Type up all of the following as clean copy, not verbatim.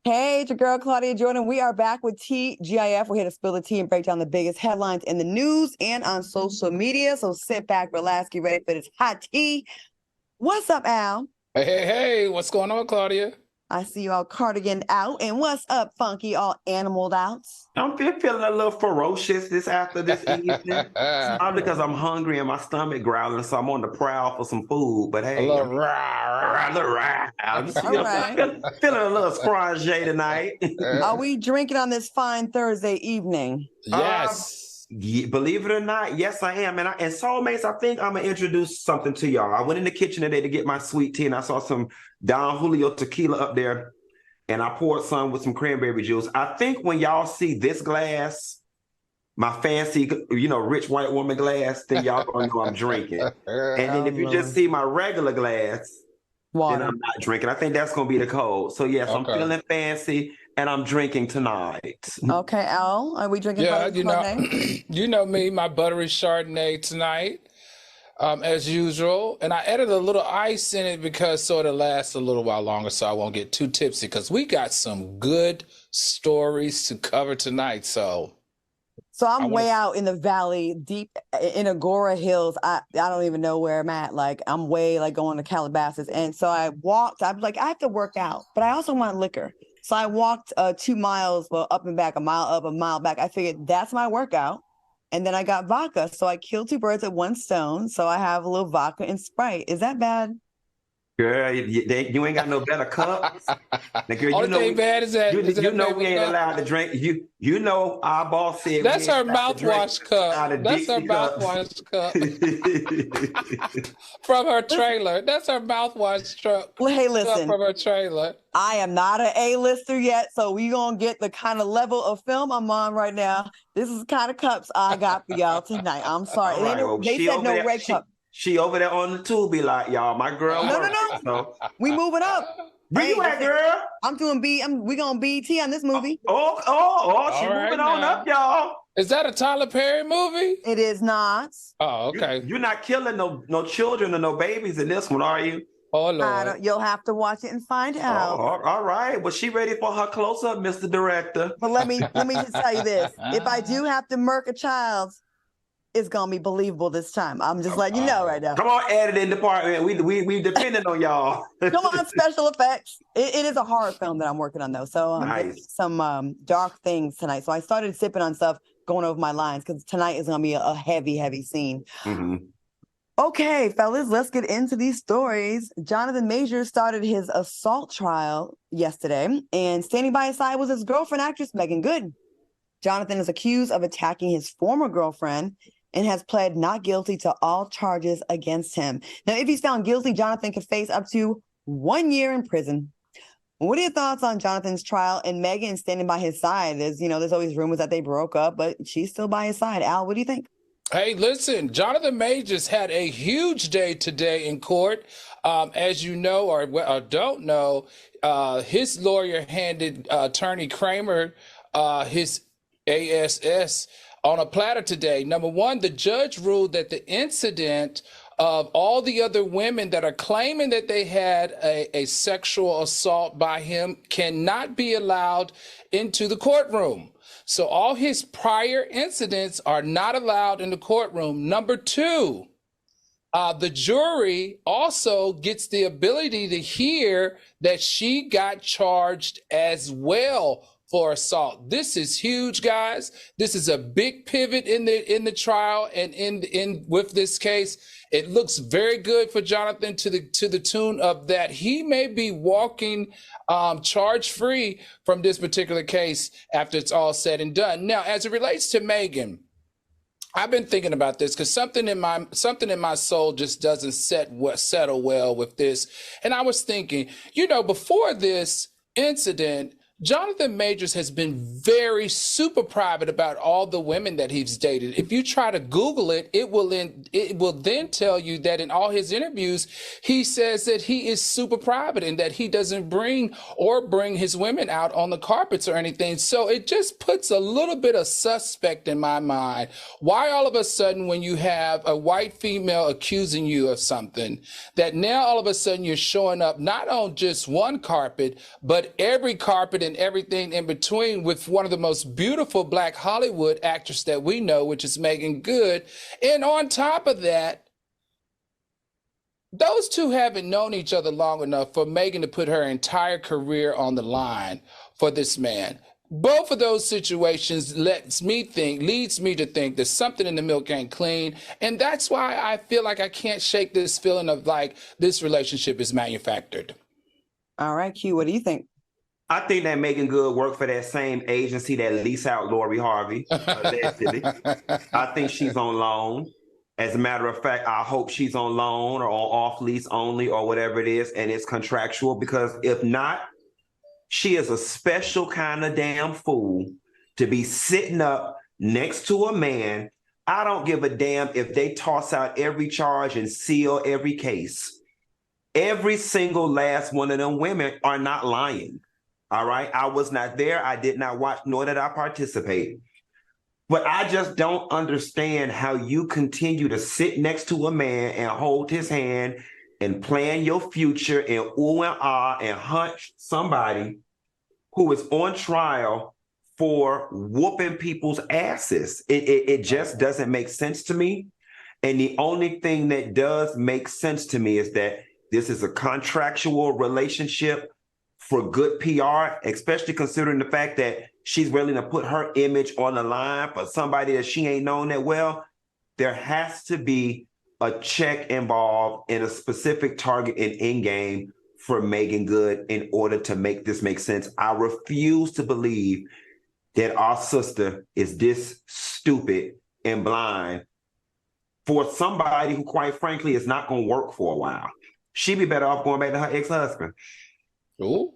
Hey, it's your girl Claudia Jordan. We are back with TGIF. We're here to spill the tea and break down the biggest headlines in the news and on social media. So sit back, relax, get ready for this hot tea. What's up, Al? Hey, what's going on, Claudia? I see you all cardigan out. And what's up, Funky, all animaled out? I'm feeling a little ferocious after this evening. Probably because I'm hungry and my stomach growling, so I'm on the prowl for some food. But hey, A little rah, rah. I'm just, All right. feeling a little sponge tonight. Are we drinking on this fine Thursday evening? Yes. Believe it or not, yes, I am. And Soulmates, I think I'm gonna introduce something to y'all. I went in the kitchen today to get my sweet tea, and I saw some Don Julio tequila up there, and I poured some with some cranberry juice. I think when y'all see this glass, my fancy, rich white woman glass, then y'all gonna know I'm drinking. And then if you just see my regular glass, Water. then I'm not drinking. I think that's gonna be the code. So yes, I'm feeling fancy, and I'm drinking tonight. Okay, Al, are we drinking? Yeah, you know me, my buttery Chardonnay tonight, as usual. And I added a little ice in it because so it'll last a little while longer, so I won't get too tipsy. Because we got some good stories to cover tonight. So I'm way out in the valley, deep in Agora Hills. I don't even know where I'm at. Like, I'm way going to Calabasas. And so I walked. I was like, I have to work out, but I also want liquor. So I walked 2 miles, up and back, a mile up, a mile back. I figured that's my workout. And then I got vodka. So I killed 2 birds with 1 stone. So I have a little vodka and Sprite. Is that bad? Girl, you ain't got no better cups. Now, girl, only thing bad is that you know we ain't allowed to drink. You know our boss said that's her mouthwash cup. That's her mouthwash cup from her trailer. That's her mouthwash truck. Well, hey, listen, from her trailer. I am not an A-lister yet, so we gonna get the kind of level of film I'm on right now. This is the kind of cups I got for y'all tonight. I'm sorry. Right, they said no red cup. She over there on the Tubi like, y'all, my girl. No. We moving up. Where you at, girl? I'm doing we gonna BT on this movie. She moving on up, y'all. Is that a Tyler Perry movie? It is not. Oh, okay. You're not killing no children or no babies in this one, are you? Oh, Lord. You'll have to watch it and find out. All right. Well, she ready for her close-up, Mr. Director. But let me just tell you this. If I do have to murk a child, it's gonna be believable this time. I'm just letting you know right now. Come on, editing department. We dependent on y'all. Come on, special effects. It is a horror film that I'm working on though. So nice. Some dark things tonight. So I started sipping on stuff, going over my lines because tonight is gonna be a heavy scene. Mm-hmm. Okay, fellas, let's get into these stories. Jonathan Majors started his assault trial yesterday, and standing by his side was his girlfriend, actress Megan Good. Jonathan is accused of attacking his former girlfriend and has pled not guilty to all charges against him. Now, if he's found guilty, Jonathan could face up to 1 year in prison. What are your thoughts on Jonathan's trial and Megan standing by his side? There's always rumors that they broke up, but she's still by his side. Al, what do you think? Hey, listen, Jonathan Majors had a huge day today in court. As you know or don't know, his lawyer handed Attorney Kramer his ASS on a platter today. Number one, the judge ruled that the incident of all the other women that are claiming that they had a sexual assault by him cannot be allowed into the courtroom. So all his prior incidents are not allowed in the courtroom. Number two, the jury also gets the ability to hear that she got charged as well for assault. This is huge, guys. This is a big pivot in the trial and in with this case. It looks very good for Jonathan to the tune of that he may be walking charge free from this particular case after it's all said and done. Now, as it relates to Megan, I've been thinking about this because something in my soul just doesn't settle well with this. And I was thinking, before this incident, Jonathan Majors has been very super private about all the women that he's dated. If you try to Google it, it will then tell you that in all his interviews, he says that he is super private and that he doesn't bring his women out on the carpets or anything. So it just puts a little bit of suspect in my mind. Why all of a sudden when you have a white female accusing you of something, that now all of a sudden you're showing up not on just one carpet, but every carpet and everything in between with one of the most beautiful Black Hollywood actors that we know, which is Megan Good. And on top of that, those two haven't known each other long enough for Megan to put her entire career on the line for this man. Both of those situations leads me to think that something in the milk ain't clean. And that's why I feel like I can't shake this feeling of like this relationship is manufactured. All right, Q, what do you think? I think that Megan Good worked for that same agency that leased out Lori Harvey, allegedly. I think she's on loan. As a matter of fact, I hope she's on loan or on off lease only or whatever it is, and it's contractual, because if not, she is a special kind of damn fool to be sitting up next to a man. I don't give a damn if they toss out every charge and seal every case. Every single last one of them women are not lying. All right. I was not there. I did not watch, nor did I participate. But I just don't understand how you continue to sit next to a man and hold his hand and plan your future and ooh and ah and hunch somebody who is on trial for whooping people's asses. It just doesn't make sense to me. And the only thing that does make sense to me is that this is a contractual relationship for good PR, especially considering the fact that she's willing to put her image on the line for somebody that she ain't known that well. There has to be a check involved in a specific target and end game for Megan Good in order to make this make sense. I refuse to believe that our sister is this stupid and blind for somebody who, quite frankly, is not going to work for a while. She'd be better off going back to her ex-husband. Ooh.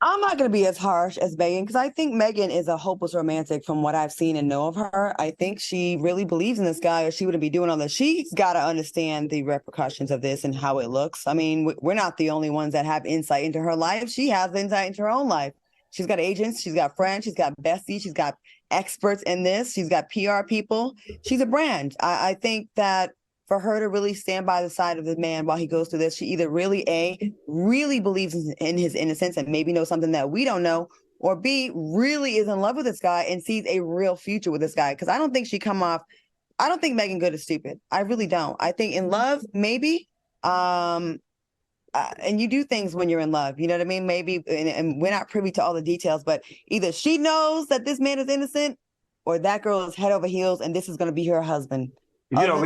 I'm not going to be as harsh as Megan, because I think Megan is a hopeless romantic from what I've seen and know of her. I think she really believes in this guy, or she wouldn't be doing all this. She's got to understand the repercussions of this and how it looks. I mean, we're not the only ones that have insight into her life. She has insight into her own life. She's got agents, she's got friends, she's got besties, she's got experts in this, she's got PR people. She's a brand. I think that for her to really stand by the side of the man while he goes through this, she either really believes in his innocence and maybe knows something that we don't know, or B, really is in love with this guy and sees a real future with this guy. Because I don't think I don't think Megan Good is stupid. I really don't. I think in love, maybe, and you do things when you're in love, you know what I mean? Maybe, and we're not privy to all the details, but either she knows that this man is innocent, or that girl is head over heels and this is going to be her husband. You know,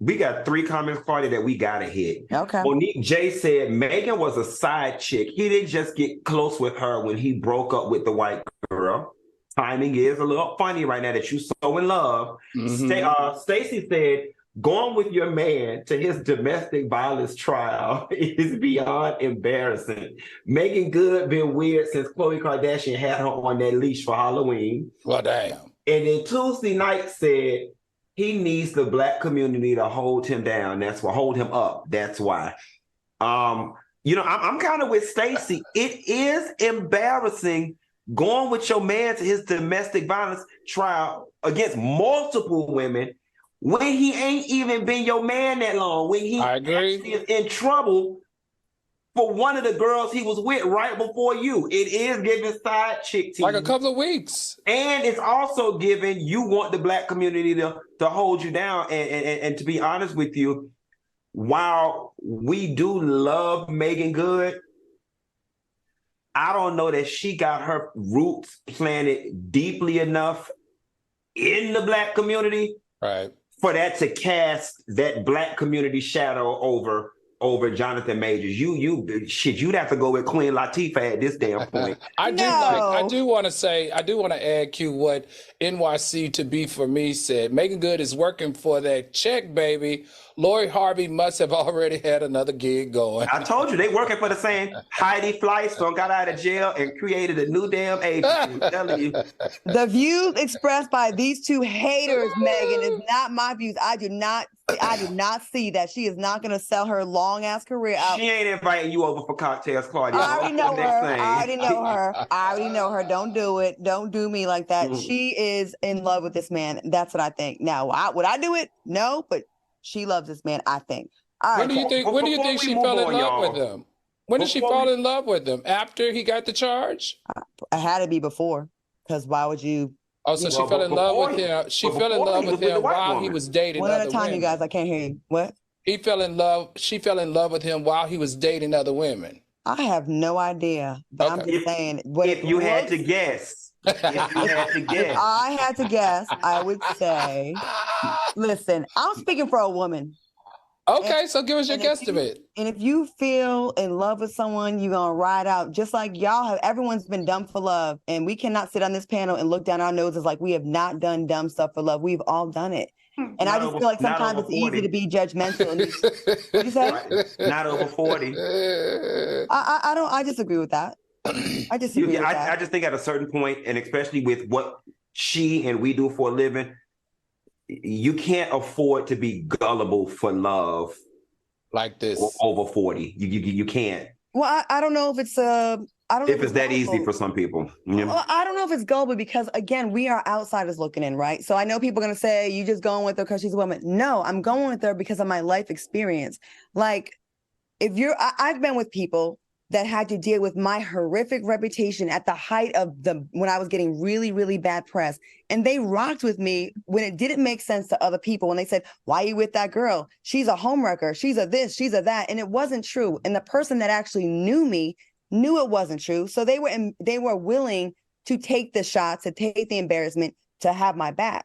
we got 3 comments, Claudia, that we gotta hit. Okay. Monique J said Megan was a side chick. He didn't just get close with her when he broke up with the white girl. Timing is a little funny right now that you're so in love. Mm-hmm. Stacey said going with your man to his domestic violence trial is beyond embarrassing. Megan Good been weird since Khloe Kardashian had her on that leash for Halloween. Well, damn. And then Tuesday Night said he needs the Black community to hold him down. That's why, hold him up. That's why. You know, I'm kind of with Stacey. It is embarrassing going with your man to his domestic violence trial against multiple women when he ain't even been your man that long. When he actually is in trouble for one of the girls he was with right before you. It is giving side chick to like a couple of weeks. And it's also giving you want the Black community to hold you down. And to be honest with you, while we do love Megan Good, I don't know that she got her roots planted deeply enough in the Black community, right, for that to cast that Black community shadow over Jonathan Majors. You'd have to go with Queen Latifah at this damn point. I do want to add, Q, what NYC to be for me said. Megan Good is working for that check, baby. Lori Harvey must have already had another gig going. I told you, they working for the same. Heidi Fleischstone got out of jail and created a new damn agency. I'm telling you. The views expressed by these two haters, Megan, is not my views. I do not see that. She is not going to sell her long ass career out. She ain't inviting you over for cocktails, Claudia. I already know her. Don't do it. Don't do me like that. Mm-hmm. She is in love with this man. That's what I think. Now, would I do it? No, but she loves this man, I think. All right. When do you think she fell in love with him? When did she fall in love with him? After he got the charge? I had to be before, because why would you? Oh, so she fell in love with him. She fell in love with him while he was dating One other at a time, women. you guys. I can't hear you. What? He fell in love. She fell in love with him while he was dating other women. I have no idea, but I'm just saying. If you had to guess, if I had to guess, I would say, listen, I'm speaking for a woman. Okay, so give us your guesstimate. And if you feel in love with someone, you're going to ride out just like y'all have. Everyone's been dumb for love. And we cannot sit on this panel and look down our noses like we have not done dumb stuff for love. We've all done it. And I just feel like sometimes it's easy to be judgmental. What you say? Not over 40. I disagree with that. I disagree with that. I just think at a certain point, and especially with what she and we do for a living, you can't afford to be gullible for love like this over 40. You can't. Well, I don't know if it's I don't know if it's that easy for some people. Yeah. Well, I don't know if it's gullible because again, we are outsiders looking in, right? So I know people are gonna say you just going with her because she's a woman. No, I'm going with her because of my life experience. Like, I've been with people that had to deal with my horrific reputation at the height of when I was getting really, really bad press. And they rocked with me when it didn't make sense to other people. When they said, why are you with that girl? She's a homewrecker. She's a this, she's a that. And it wasn't true. And the person that actually knew me knew it wasn't true. So they were willing to take the shots, to take the embarrassment, to have my back.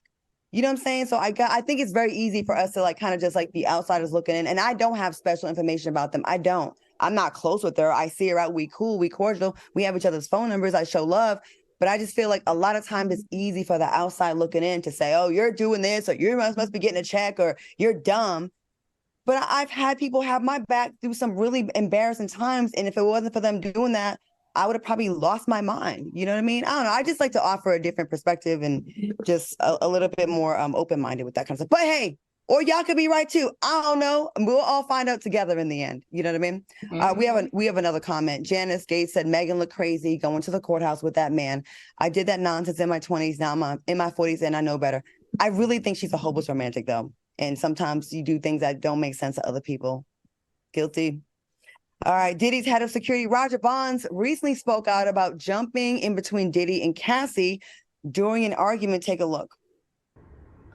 You know what I'm saying? So I think it's very easy for us to like kind of just like be outsiders looking in. And I don't have special information about them. I don't. I'm not close with her. I see her out. We cool. We cordial. We have each other's phone numbers. I show love. But I just feel like a lot of times it's easy for the outside looking in to say, oh, you're doing this, or you must be getting a check, or you're dumb. But I've had people have my back through some really embarrassing times. And if it wasn't for them doing that, I would have probably lost my mind. You know what I mean? I don't know. I just like to offer a different perspective and just a little bit more open-minded with that kind of stuff. But hey, or y'all could be right too. I don't know. We'll all find out together in the end. You know what I mean? Mm-hmm. We have another comment. Janice Gates said, Megan looked crazy going to the courthouse with that man. I did that nonsense in my 20s. Now I'm in my 40s and I know better. I really think she's a hopeless romantic though. And sometimes you do things that don't make sense to other people. Guilty. All right. Diddy's head of security, Roger Bonds, recently spoke out about jumping in between Diddy and Cassie during an argument. Take a look.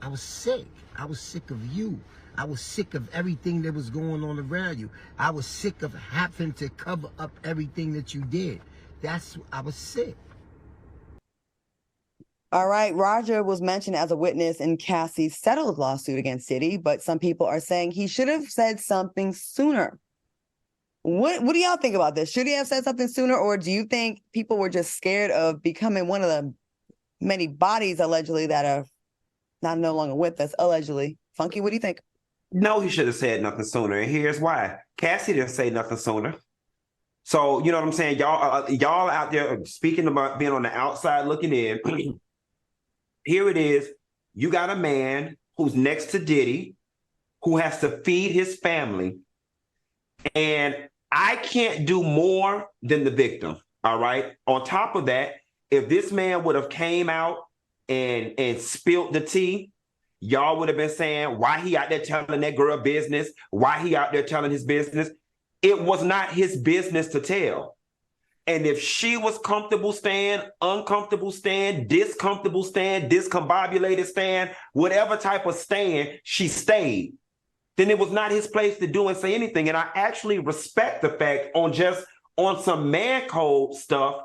I was sick. I was sick of you. I was sick of everything that was going on around you. I was sick of having to cover up everything that you did. I was sick. All right. Roger was mentioned as a witness in Cassie's settled lawsuit against Diddy, but some people are saying he should have said something sooner. What do y'all think about this? Should he have said something sooner, or do you think people were just scared of becoming one of the many bodies allegedly that are no longer with us, allegedly? Funky, what do you think? No, he should have said nothing sooner. And here's why. Cassie didn't say nothing sooner. So, you know what I'm saying? Y'all out there speaking about being on the outside looking in. Here it is. You got a man who's next to Diddy, who has to feed his family. And I can't do more than the victim. All right. On top of that, if this man would have came out and spilled the tea, y'all would have been saying, why he out there telling that girl business? Why he out there telling his business? It was not his business to tell. And if she was comfortable staying, uncomfortable staying, discombobulated staying, whatever type of staying, she stayed. Then it was not his place to do and say anything. And I actually respect the fact on some man code stuff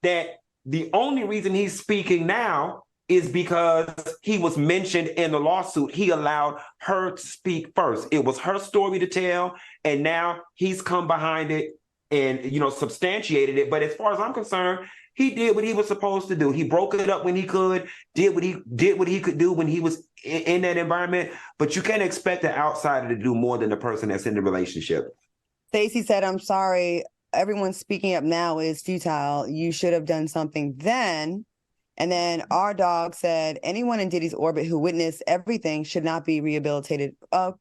that the only reason he's speaking now is because he was mentioned in the lawsuit. He allowed her to speak first. It was her story to tell, and now he's come behind it and, substantiated it. But as far as I'm concerned, he did what he was supposed to do. He broke it up when he could, did what he could do when he was in that environment. But you can't expect an outsider to do more than the person that's in the relationship. Stacey said, I'm sorry. Everyone speaking up now is futile. You should have done something then. And then our dog said, anyone in Diddy's orbit who witnessed everything should not be rehabilitated. Al,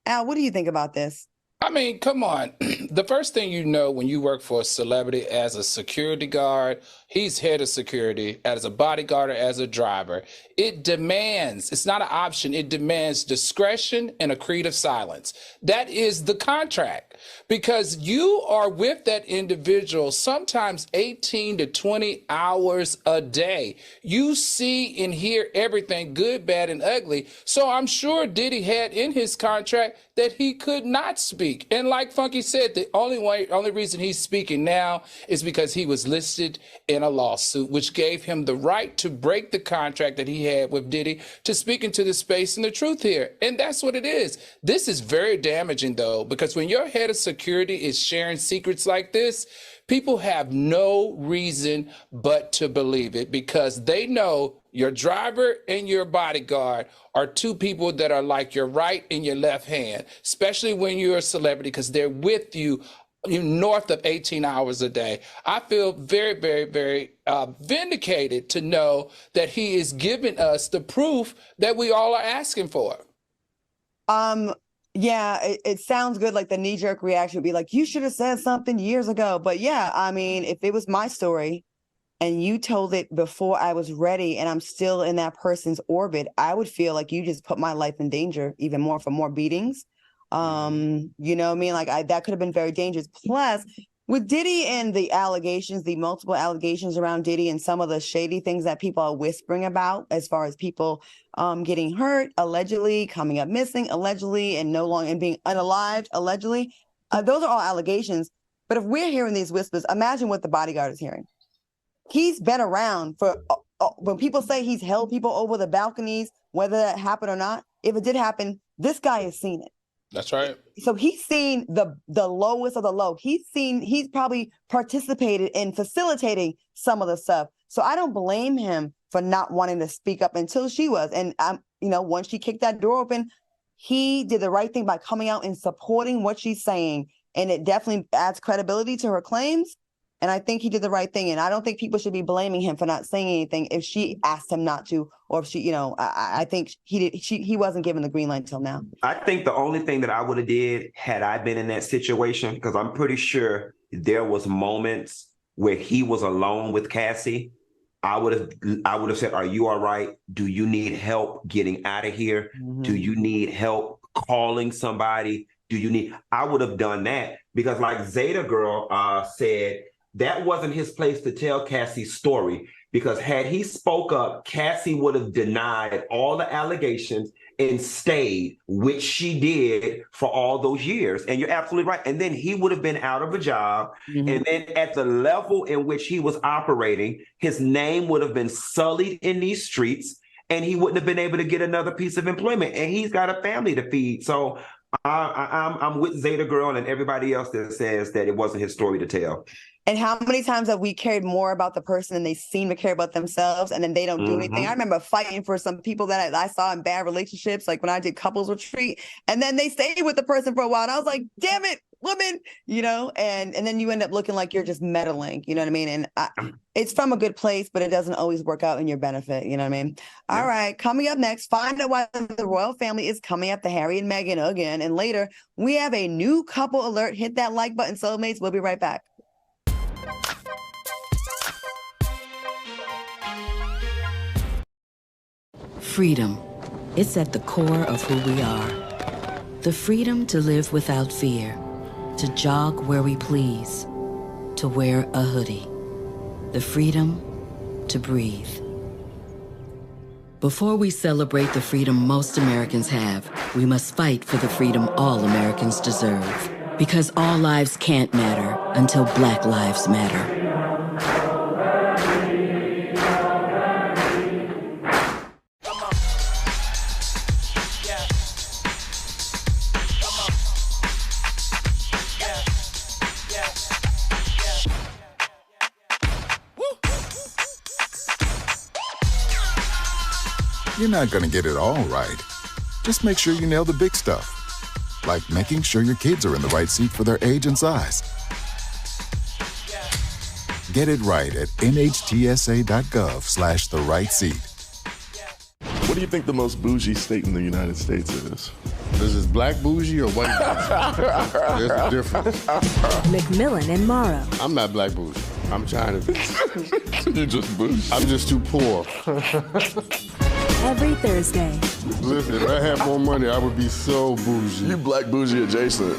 what do you think about this? I mean, come on. The first thing you know when you work for a celebrity as a security guard, He's head of security, as a bodyguard or as a driver. It demands, it's not an option, it demands discretion and a creed of silence. That is the contract, because you are with that individual sometimes 18 to 20 hours a day. You see and hear everything, good, bad, and ugly. So I'm sure Diddy had in his contract that he could not speak. And like Funky said, the only reason he's speaking now is because he was listed in a lawsuit, which gave him the right to break the contract that he had with Diddy to speak into the space and the truth here. And that's what it is. This is very damaging, though, because when your head of security is sharing secrets like this, people have no reason but to believe it, because they know your driver and your bodyguard are two people that are like your right and your left hand, especially when you're a celebrity, because they're with you north of 18 hours a day. I feel very, very, very vindicated to know that he is giving us the proof that we all are asking for. Yeah, it sounds good. Like the knee-jerk reaction would be like, you should have said something years ago. But yeah, I mean, if it was my story and you told it before I was ready and I'm still in that person's orbit, I would feel like you just put my life in danger even more for more beatings. You know what I mean? Like that could have been very dangerous. Plus, with Diddy and the allegations, the multiple allegations around Diddy and some of the shady things that people are whispering about, as far as people getting hurt, allegedly, coming up missing, allegedly, and no longer and being unalived, allegedly, those are all allegations. But if we're hearing these whispers, imagine what the bodyguard is hearing. He's been around for when people say he's held people over the balconies, whether that happened or not. If it did happen, this guy has seen it. That's right. So he's seen the lowest of the low. He's probably participated in facilitating some of the stuff. So I don't blame him for not wanting to speak up until she was. And once she kicked that door open, he did the right thing by coming out and supporting what she's saying. And it definitely adds credibility to her claims. And I think he did the right thing. And I don't think people should be blaming him for not saying anything if she asked him not to, or if she, I think he wasn't given the green light until now. I think the only thing that I would have did had I been in that situation, because I'm pretty sure there was moments where he was alone with Cassie, I would have said, are you all right? Do you need help getting out of here? Mm-hmm. Do you need help calling somebody? I would have done that, because like Zeta Girl said, that wasn't his place to tell Cassie's story, because had he spoke up, Cassie would have denied all the allegations and stayed, which she did for all those years. And you're absolutely right. And then he would have been out of a job. Mm-hmm. And then at the level in which he was operating, his name would have been sullied in these streets, and he wouldn't have been able to get another piece of employment. And he's got a family to feed. So I'm with Zeta Girl and everybody else that says that it wasn't his story to tell. And how many times have we cared more about the person than they seem to care about themselves, and then they don't do anything? I remember fighting for some people that I saw in bad relationships, like when I did couples retreat, and then they stayed with the person for a while. And I was like, damn it, woman, and then you end up looking like you're just meddling, you know what I mean? And it's from a good place, but it doesn't always work out in your benefit, you know what I mean? Yeah. All right, coming up next, find out why the royal family is coming after Harry and Meghan again. And later, we have a new couple alert. Hit that like button, soulmates. We'll be right back. Freedom. It's at the core of who we are. The freedom to live without fear, to jog where we please, to wear a hoodie. The freedom to breathe. Before we celebrate the freedom most Americans have, we must fight for the freedom all Americans deserve. Because all lives can't matter until Black lives matter. You're not going to get it all right. Just make sure you nail the big stuff. Like making sure your kids are in the right seat for their age and size. Get it right at nhtsa.gov/the-right-seat. What do you think the most bougie state in the United States is? This is black bougie or white bougie? There's a difference. McMillan and Morrow. I'm not black bougie. I'm trying to. You just bougie. I'm just too poor. Every Thursday. Listen, if I had more money, I would be so bougie. You black bougie adjacent.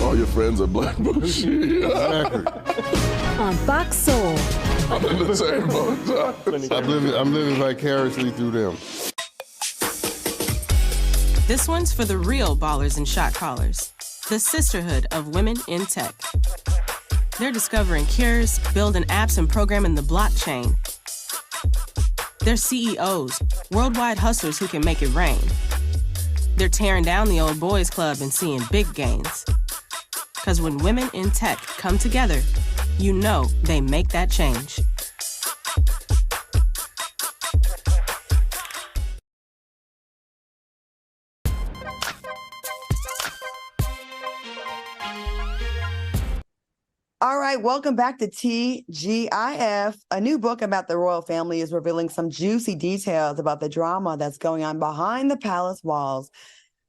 All your friends are black bougie. Exactly. On Fox Soul. I'm in the same boat. I'm living vicariously through them. This one's for the real ballers and shot callers, the sisterhood of women in tech. They're discovering cures, building apps, and programming the blockchain. They're CEOs, worldwide hustlers who can make it rain. They're tearing down the old boys club and seeing big gains. Because when women in tech come together, you know they make that change. All right, welcome back to TGIF. A new book about the royal family is revealing some juicy details about the drama that's going on behind the palace walls.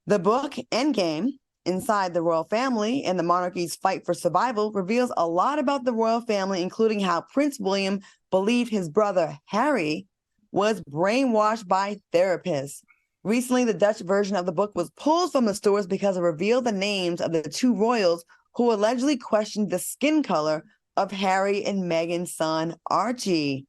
The book, Endgame, Inside the Royal Family and the Monarchy's Fight for Survival, reveals a lot about the royal family, including how Prince William believed his brother Harry was brainwashed by therapists. Recently, the Dutch version of the book was pulled from the stores because it revealed the names of the two royals who allegedly questioned the skin color of Harry and Meghan's son, Archie.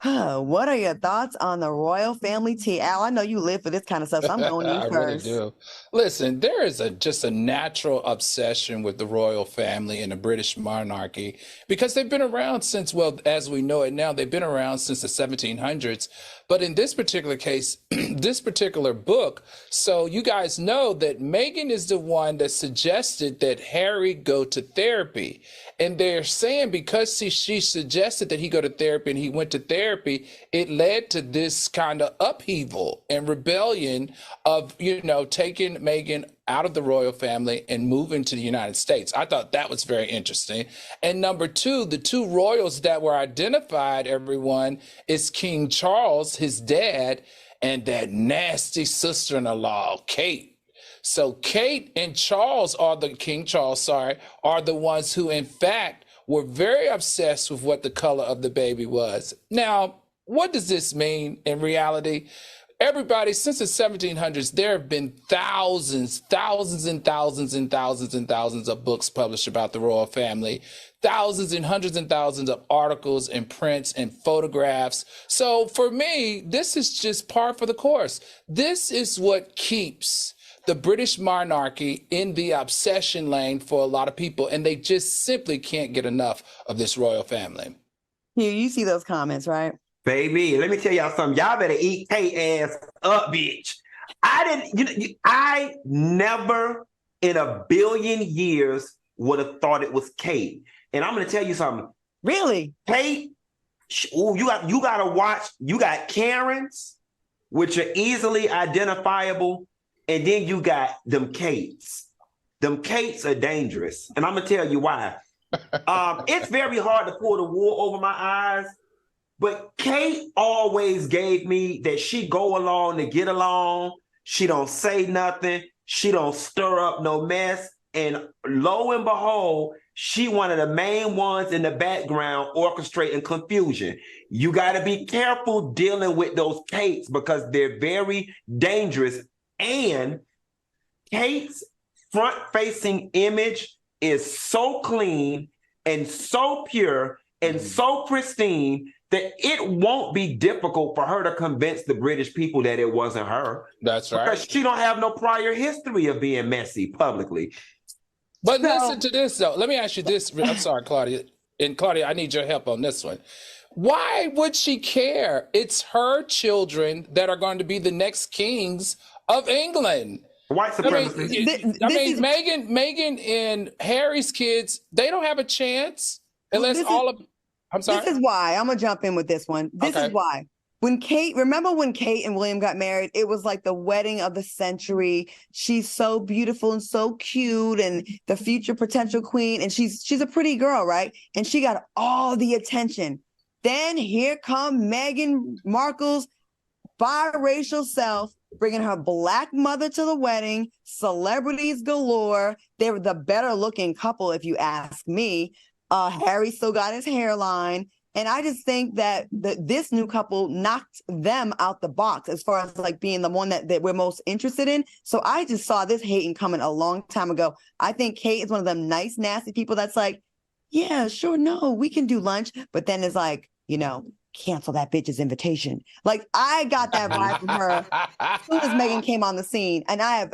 What are your thoughts on the royal family tea? Al, I know you live for this kind of stuff, so I'm going to you I first. really do. Listen, there is just a natural obsession with the royal family and the British monarchy because they've been around since, well, as we know it now, they've been around since the 1700s. But in this particular case, this particular book, so you guys know that Meghan is the one that suggested that Harry go to therapy. And they're saying because she suggested that he go to therapy and he went to therapy, it led to this kind of upheaval and rebellion of, taking Meghan out of the royal family and moving to the United States. I thought that was very interesting. And number two, the two royals that were identified, everyone, is King Charles, his dad, and that nasty sister-in-law, Kate. So Kate and King Charles, are the ones who, in fact, were very obsessed with what the color of the baby was. Now, what does this mean in reality? Everybody, since the 1700s, there have been thousands of books published about the royal family, thousands and hundreds and thousands of articles and prints and photographs. So for me, this is just par for the course. This is what keeps the British monarchy in the obsession lane for a lot of people, and they just simply can't get enough of this royal family. You see those comments, right? Baby, let me tell y'all something. Y'all better eat Kate ass up, bitch. I never in a billion years would have thought it was Kate. And I'm going to tell you something. Really? Kate, you got to watch. You got Karens, which are easily identifiable. And then you got them Kates. Them Kates are dangerous. And I'm going to tell you why. It's very hard to pull the wool over my eyes. But Kate always gave me that she go along to get along. She don't say nothing. She don't stir up no mess. And lo and behold, she one of the main ones in the background orchestrating confusion. You got to be careful dealing with those Kates because they're very dangerous. And Kate's front-facing image is so clean and so pure and so pristine that it won't be difficult for her to convince the British people that it wasn't her. That's right. Because she don't have no prior history of being messy publicly. But listen to this, though. Let me ask you this. I'm sorry, Claudia. And Claudia, I need your help on this one. Why would she care? It's her children that are going to be the next kings of England. White supremacy. Meghan and Harry's kids, they don't have a chance unless I'm sorry. This is why. I'm going to jump in with this one. This is why. Remember when Kate and William got married? It was like the wedding of the century. She's so beautiful and so cute and the future potential queen. And she's a pretty girl, right? And she got all the attention. Then here come Meghan Markle's biracial self, bringing her black mother to the wedding, celebrities galore. They were the better looking couple, if you ask me. Harry still got his hairline. And I just think that this new couple knocked them out the box as far as like being the one that we're most interested in. So I just saw this hating coming a long time ago. I think Kate is one of them nice, nasty people that's like, yeah, sure, no, we can do lunch. But then it's like, cancel that bitch's invitation. Like, I got that vibe from her as soon as Megan came on the scene. And I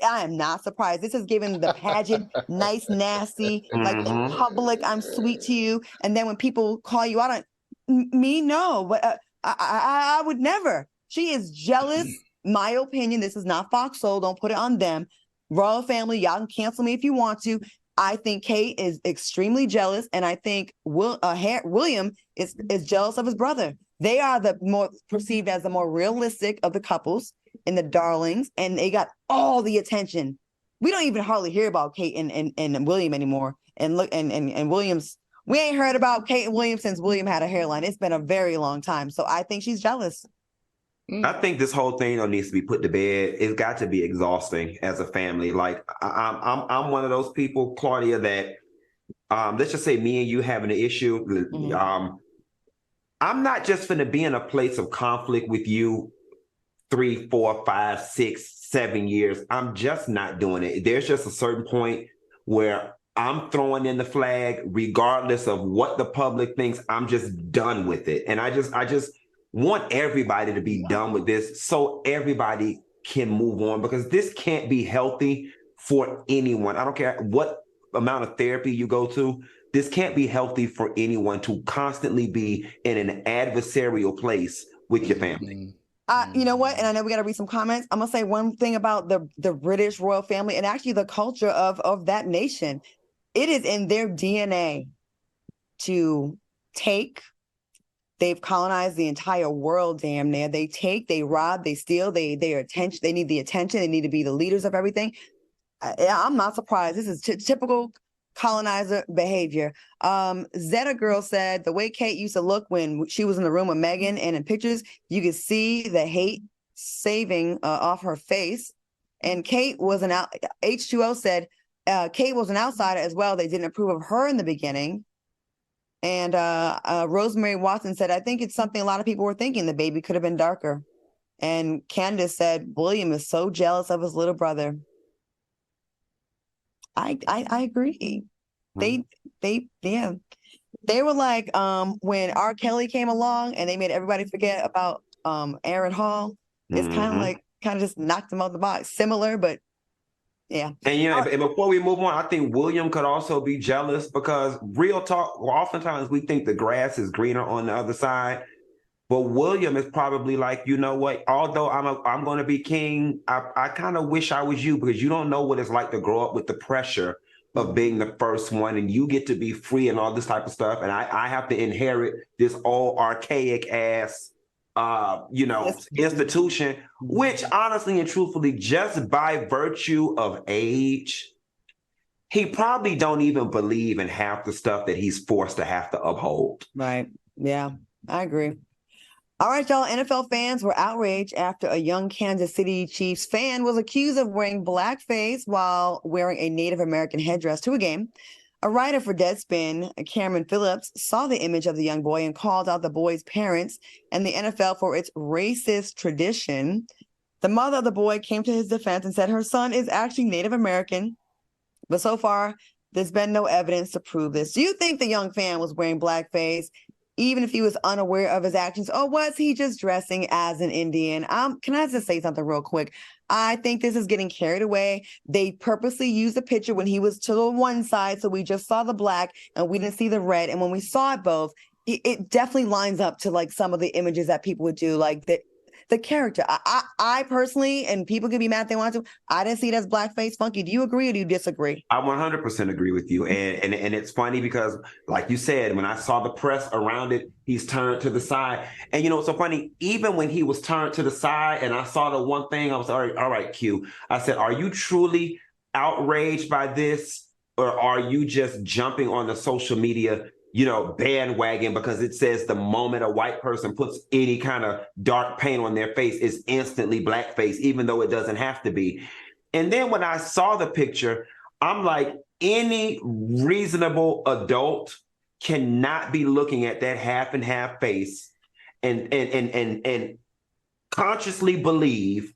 am not surprised. This is giving the pageant, nice, nasty, like in public, I'm sweet to you. And then when people call you out on me, no, but I would never. She is jealous. My opinion, this is not Fox Soul. Don't put it on them. Royal family, y'all can cancel me if you want to. I think Kate is extremely jealous, and I think William is jealous of his brother. They are the more perceived as the more realistic of the couples and the darlings, and they got all the attention. We don't even hardly hear about Kate and William anymore. And look, and William's, we ain't heard about Kate and William since William had a hairline. It's been a very long time, so I think she's jealous. I think this whole thing needs to be put to bed. It's got to be exhausting as a family. Like I'm one of those people, Claudia, that let's just say me and you having an issue. I'm not just going to be in a place of conflict with you 3, 4, 5, 6, 7 years. I'm just not doing it. There's just a certain point where I'm throwing in the flag, regardless of what the public thinks. I'm just done with it, and I just want everybody to be done with this so everybody can move on, because this can't be healthy for anyone. I don't care what amount of therapy you go to. This can't be healthy for anyone to constantly be in an adversarial place with your family. You know what? And I know we got to read some comments. I'm going to say one thing about the British royal family and actually the culture of that nation. It is in their DNA to take. They've colonized the entire world, damn near. They take, they rob, they steal, they are attention. They need the attention. They need to be the leaders of everything. I'm not surprised. This is typical colonizer behavior. Zeta Girl said the way Kate used to look when she was in the room with Megan and in pictures, you could see the hate saving off her face. And Kate was H2O said Kate was an outsider as well. They didn't approve of her in the beginning. And Rosemary Watson said, I think it's something a lot of people were thinking. The baby could have been darker. And Candace said, William is so jealous of his little brother. I agree. They were like, when R. Kelly came along and they made everybody forget about Aaron Hall. It's kind of just knocked him out the box. Similar, but yeah. And and before we move on, I think William could also be jealous, because real talk, oftentimes we think the grass is greener on the other side. But William is probably like, you know what, although I'm going to be king, I kind of wish I was you, because you don't know what it's like to grow up with the pressure of being the first one, and you get to be free and all this type of stuff. And I have to inherit this old archaic ass institution, which honestly and truthfully, just by virtue of age, he probably don't even believe in half the stuff that he's forced to have to uphold. Right. Yeah, I agree. All right, y'all. NFL fans were outraged after a young Kansas City Chiefs fan was accused of wearing blackface while wearing a Native American headdress to a game. A writer for Deadspin, Cameron Phillips, saw the image of the young boy and called out the boy's parents and the NFL for its racist tradition. The mother of the boy came to his defense and said her son is actually Native American, but so far there's been no evidence to prove this. Do you think the young fan was wearing blackface, even if he was unaware of his actions, or was he just dressing as an Indian? Can I just say something real quick? I think this is getting carried away. They purposely used the picture when he was to the one side, so we just saw the black and we didn't see the red. And when we saw it both, it definitely lines up to like some of the images that people would do, like the character. I personally, and people can be mad if they want to, I didn't see it as blackface. Funky, do you agree or do you disagree? I 100% agree with you. And it's funny because, like you said, when I saw the press around it, he's turned to the side. And you know what's so funny? Even when he was turned to the side and I saw the one thing, I was all right, Q. I said, are you truly outraged by this? Or are you just jumping on the social media bandwagon because it says the moment a white person puts any kind of dark paint on their face is instantly blackface, even though it doesn't have to be? And then when I saw the picture, I'm like, any reasonable adult cannot be looking at that half and half face and consciously believe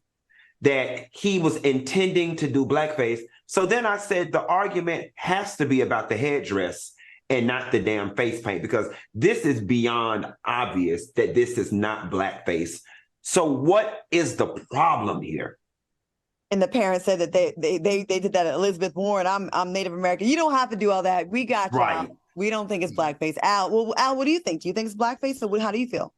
that he was intending to do blackface. So then I said the argument has to be about the headdress and not the damn face paint, because this is beyond obvious that this is not blackface. So what is the problem here? And the parents said that they did that at Elizabeth Warren. I'm Native American. You don't have to do all that. We got you. Right. We don't think it's blackface. Al, what do you think? Do you think it's blackface, or how do you feel?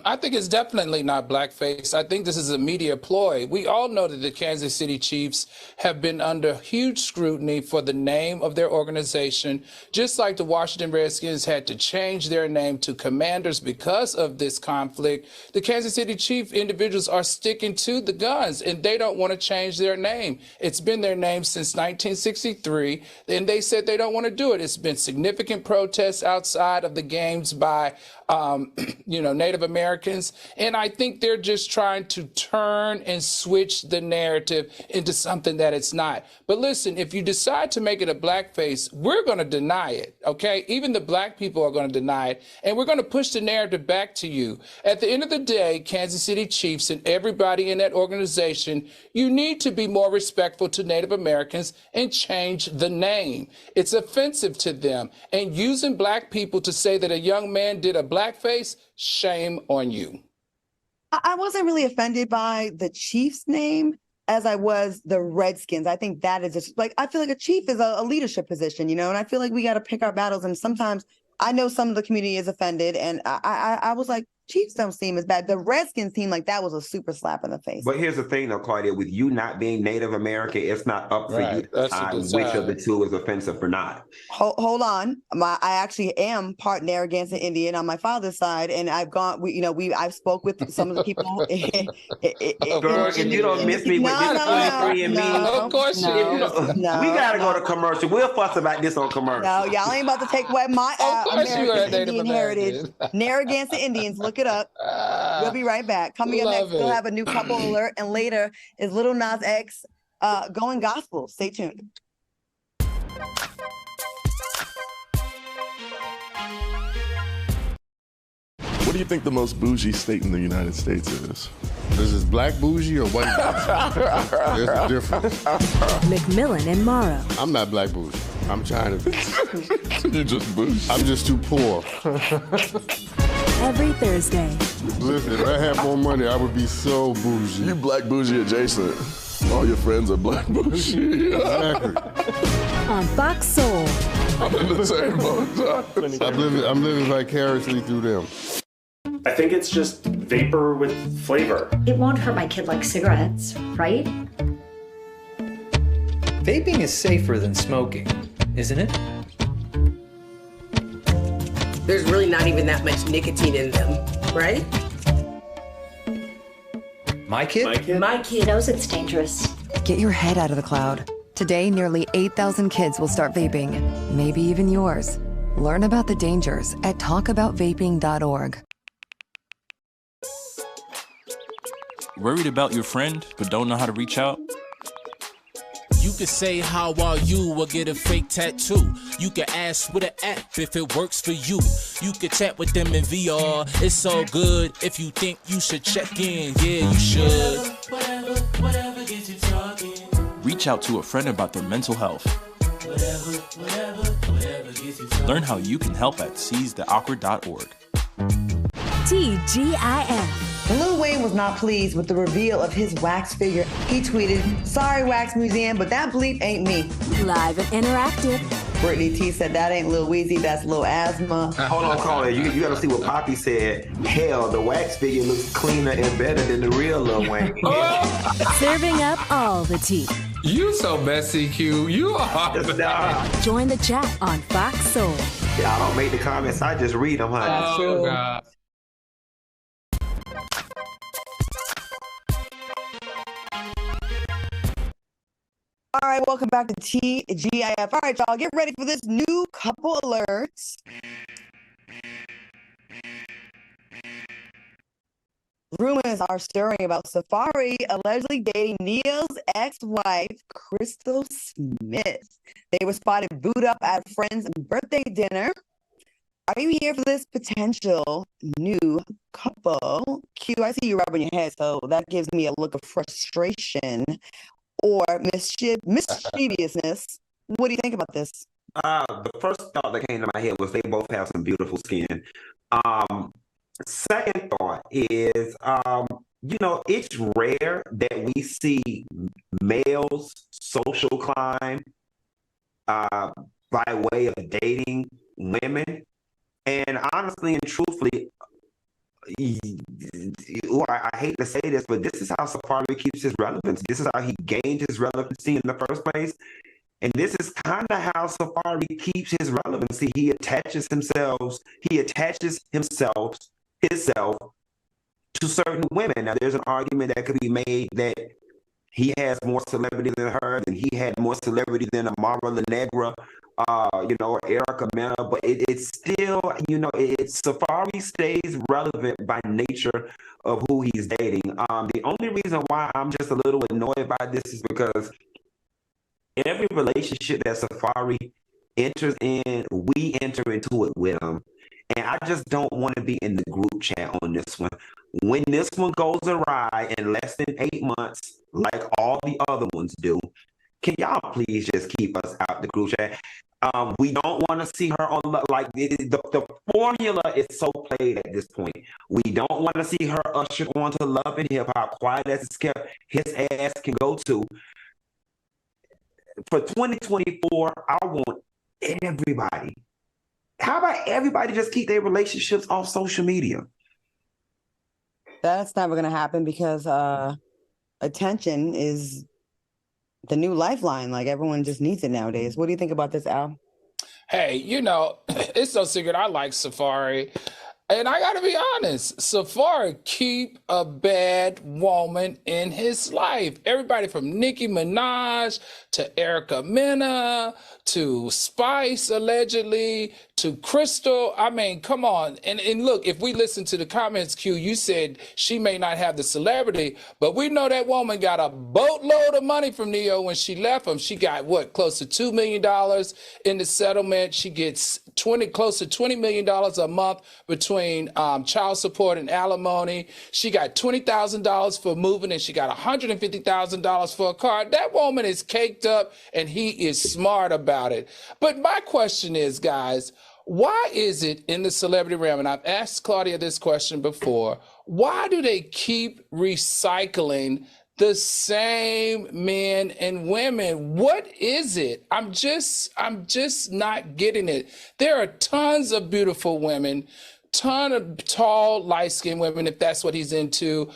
I think it's definitely not blackface. I think this is a media ploy. We all know that the Kansas City Chiefs have been under huge scrutiny for the name of their organization, just like the Washington Redskins had to change their name to Commanders because of this conflict. The Kansas City Chief individuals are sticking to the guns, and they don't want to change their name. It's been their name since 1963, and they said they don't want to do it. It's been significant protests outside of the games by Native Americans. And I think they're just trying to turn and switch the narrative into something that it's not. But listen, if you decide to make it a blackface, we're going to deny it, okay? Even the black people are going to deny it. And we're going to push the narrative back to you. At the end of the day, Kansas City Chiefs and everybody in that organization, you need to be more respectful to Native Americans and change the name. It's offensive to them. And using black people to say that a young man did a blackface, shame on you. I wasn't really offended by the Chiefs name as I was the Redskins. I think that is just like, I feel like a chief is a leadership position, and I feel like we got to pick our battles. And sometimes I know some of the community is offended, and I was like, Chiefs don't seem as bad. The Redskins seem like that was a super slap in the face. But here's the thing, though, Claudia, with you not being Native American, it's not up for you to decide which of the two is offensive or not. Hold on. I actually am part Narragansett Indian on my father's side, and I've gone. I've spoke with some of the people. Girl, if you don't miss me with this 23 and me, of course you no. We gotta go to commercial. We'll fuss about this on commercial. No, y'all ain't about to take away my American Indian heritage. Narragansett Indians, look it up. We'll be right back. Coming up next, we'll have a new couple alert, and later is Lil Nas X going gospel. Stay tuned. What do you think the most bougie state in the United States is? This is black bougie or white bougie? There's a difference. McMillan and Morrow. I'm not black bougie. I'm trying to be. You're just bougie. I'm just too poor. Every Thursday. Listen, if I had more money, I would be so bougie. You black bougie adjacent. All your friends are black bougie. Exactly. On Fox Soul. I'm in the same boat. I'm living vicariously through them. I think it's just vapor with flavor. It won't hurt my kid like cigarettes, right? Vaping is safer than smoking, isn't it? There's really not even that much nicotine in them, right? My kid? My kid knows it's dangerous. Get your head out of the cloud. Today, nearly 8,000 kids will start vaping, maybe even yours. Learn about the dangers at talkaboutvaping.org. Worried about your friend, but don't know how to reach out? You can say how are you or get a fake tattoo. You can ask with an app if it works for you. You can chat with them in VR. It's so good. If you think you should check in, yeah, you should. Whatever gets you talking. Reach out to a friend about their mental health. Whatever gets you talking. Learn how you can help at seizetheawkward.org. TGIF. Lil Wayne was not pleased with the reveal of his wax figure. He tweeted, "Sorry, Wax Museum, but that bleep ain't me." Live and interactive. Brittany T said, "That ain't Lil Weezy, that's Lil Asthma." Hold on, Carly. You got to see what Poppy said. Hell, the wax figure looks cleaner and better than the real Lil Wayne. Serving up all the tea. You so messy, Q. You are. Join the chat on Fox Soul. Yeah, I don't make the comments. I just read them, honey. Oh, God. All right, welcome back to TGIF. All right, y'all, get ready for this new couple alerts. Rumors are stirring about Safari allegedly dating Neo's ex-wife, Crystal Smith. They were spotted booed up at a friend's birthday dinner. Are you here for this potential new couple? Q, I see you rubbing your head, so that gives me a look of frustration or mischievousness. What do you think about this? The first thought that came to my head was they both have some beautiful skin. Second thought is, it's rare that we see males social climb by way of dating women. And honestly and truthfully, I hate to say this, but this is how Safari keeps his relevance. This is how he gained his relevancy in the first place. And this is kind of how Safari keeps his relevancy. He attaches himself to certain women. Now, there's an argument that could be made that he has more celebrity than her, and he had more celebrity than Amara La Negra, or Erica Mena, but it's still, Safari stays relevant by nature of who he's dating. The only reason why I'm just a little annoyed by this is because every relationship that Safari enters in, we enter into it with him. And I just don't want to be in the group chat on this one. When this one goes awry in less than 8 months, like all the other ones do, can y'all please just keep us out the group chat? We don't want to see her on, the formula is so played at this point. We don't want to see her ushered onto Love and Hip Hop, quiet as it's kept, his ass can go to. For 2024, I want everybody. How about everybody just keep their relationships off social media? That's never going to happen because attention is the new lifeline. Like, everyone just needs it nowadays. What do you think about this, Al? Hey, it's no secret I like Safari. And I got to be honest, Safari keep a bad woman in his life. Everybody from Nicki Minaj to Erica Mena to Spice, allegedly, to Crystal. I mean, come on. And look, if we listen to the comments, Q, you said she may not have the celebrity, but we know that woman got a boatload of money from Neo when she left him. She got, close to $2 million in the settlement. She gets close to $20 million a month between child support and alimony. She got $20,000 for moving, and she got $150,000 for a car. That woman is caked up, and he is smart about it. But my question is, guys, why is it in the celebrity realm, and I've asked Claudia this question before, why do they keep recycling the same men and women? What is it? I'm just not getting it. There are tons of beautiful women, ton of tall, light-skinned women, if that's what he's into,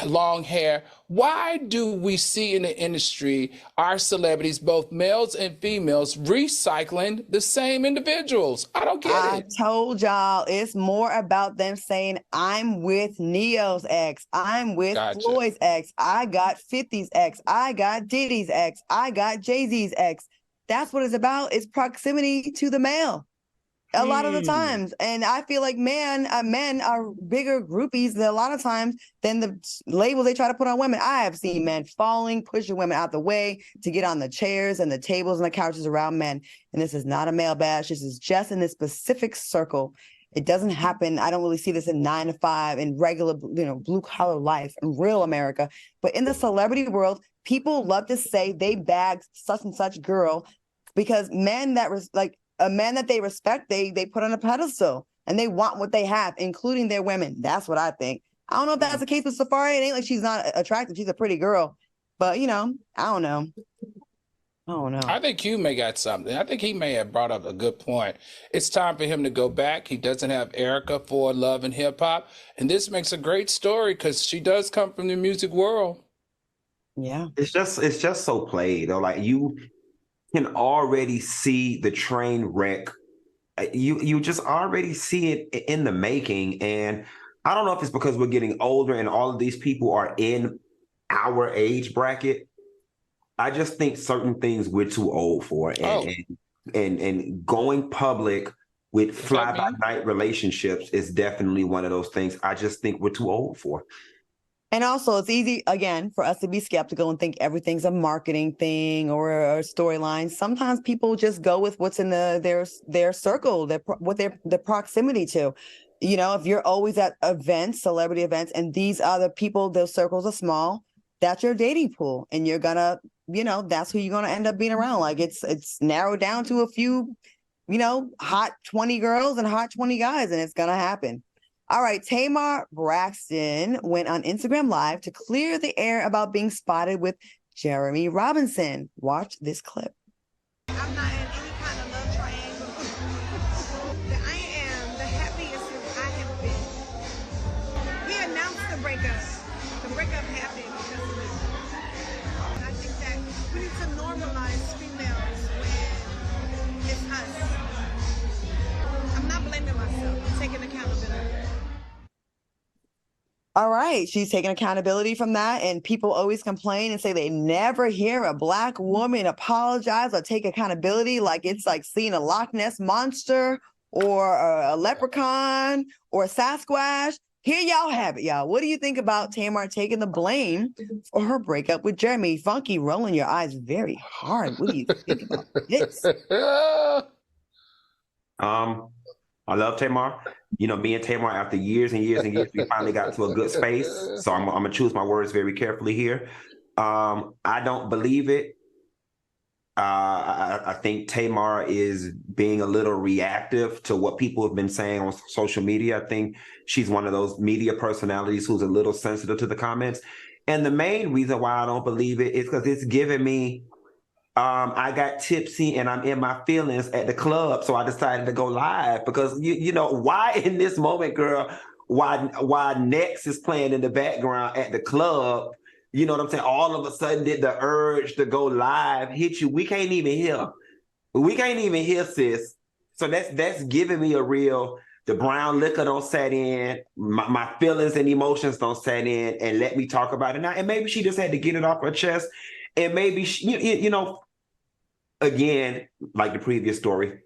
long hair. Why do we see in the industry our celebrities, both males and females, recycling the same individuals? I don't get it. I told y'all it's more about them saying, I'm with Neo's ex, I'm with Floyd's ex, I got 50's ex, I got Diddy's ex, I got Jay-Z's ex. That's what it's about. It's proximity to the male. A lot of the times. And I feel like men are bigger groupies a lot of times than the labels they try to put on women. I have seen men falling, pushing women out the way to get on the chairs and the tables and the couches around men. And this is not a male bash. This is just in this specific circle. It doesn't happen. I don't really see this in 9 to 5 in regular, blue collar life in real America. But in the celebrity world, people love to say they bagged such and such girl because men that was like, a man that they respect, they put on a pedestal and they want what they have, including their women. That's what I think. I don't know if that's the case with Safari. It ain't like she's not attractive. She's a pretty girl. But, I don't know. I think Hugh may got something. I think he may have brought up a good point. It's time for him to go back. He doesn't have Erica for Love and Hip Hop. And this makes a great story because she does come from the music world. Yeah. It's just so played, though. Like, you can already see the train wreck. You just already see it in the making. And I don't know if it's because we're getting older and all of these people are in our age bracket. I just think certain things we're too old for. And going public with fly-by-night relationships is definitely one of those things I just think we're too old for. And also, it's easy, again, for us to be skeptical and think everything's a marketing thing or a storyline. Sometimes people just go with what's in their circle, their proximity to. You know, if you're always at events, celebrity events, and these other people, those circles are small, that's your dating pool. And you're going to, you know, that's who you're going to end up being around. Like it's narrowed down to a few, you know, hot 20 girls and hot 20 guys, and it's going to happen. All right, Tamar Braxton went on Instagram Live to clear the air about being spotted with Jeremy Robinson. Watch this clip. I'm not in any kind of love triangle. I am the happiest I have been. We announced the breakup. The breakup happened because of me. And I think that we need to normalize females when it's us. I'm not blaming myself. I'm taking accountability. All right, she's taking accountability from that, and people always complain and say they never hear a Black woman apologize or take accountability, like it's like seeing a Loch Ness monster or a leprechaun or a Sasquatch. Here y'all have it, y'all. What do you think about Tamar taking the blame for her breakup with Jeremy? Funky, rolling your eyes very hard. What do you think about this? I love Tamar. You know, me and Tamar, after years and years and years, we finally got to a good space. So I'm going to choose my words very carefully here. I don't believe it. I think Tamar is being a little reactive to what people have been saying on social media. I think she's one of those media personalities who's a little sensitive to the comments. And the main reason why I don't believe it is because it's giving me I got tipsy and I'm in my feelings at the club, so I decided to go live because you know why in this moment, girl, why Next is playing in the background at the club. You know what I'm saying? All of a sudden, did the urge to go live hit you? We can't even hear. We can't even hear, sis. So that's giving me a real. The brown liquor don't set in. My feelings and emotions don't set in, and let me talk about it now. And maybe she just had to get it off her chest. And maybe, you know, again, like the previous story,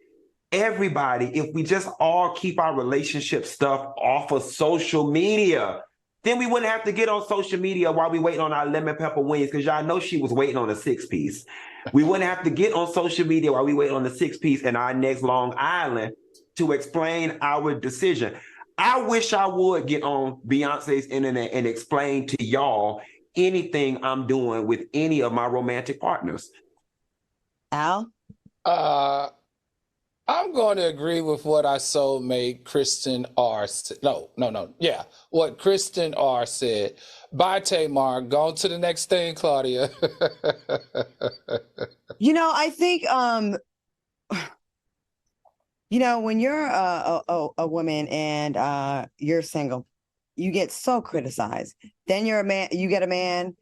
everybody, if we just all keep our relationship stuff off of social media, then we wouldn't have to get on social media while we waiting on our lemon pepper wings, because y'all know she was waiting on a 6-piece. We wouldn't have to get on social media while we wait on the 6-piece in our next Long Island to explain our decision. I wish I would get on Beyonce's internet and explain to y'all anything I'm doing with any of my romantic partners. Al? I'm going to agree with what our soulmate Kristen R. Yeah, what Kristen R. said. Bye, Tamar. Go to the next thing, Claudia. You know, I think, you know, when you're a woman and you're single, you get so criticized. Then you're a man, you get a man,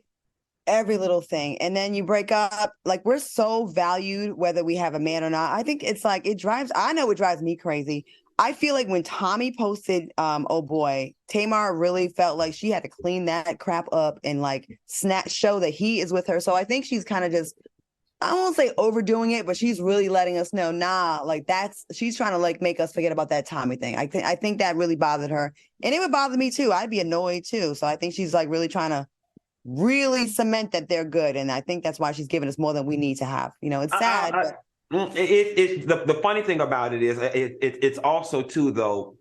every little thing. And then you break up. Like, we're so valued whether we have a man or not. I think it's like, I know it drives me crazy. I feel like when Tommy posted, oh boy, Tamar really felt like she had to clean that crap up and like show that he is with her. So I think she's kind of just, I won't say overdoing it, but she's really letting us know, like she's trying to like make us forget about that Tommy thing. I think that really bothered her, and it would bother me too. I'd be annoyed too. So I think she's like really trying to really cement that they're good, and I think that's why she's giving us more than we need to have. You know, it's sad. The funny thing about it is it's also too though.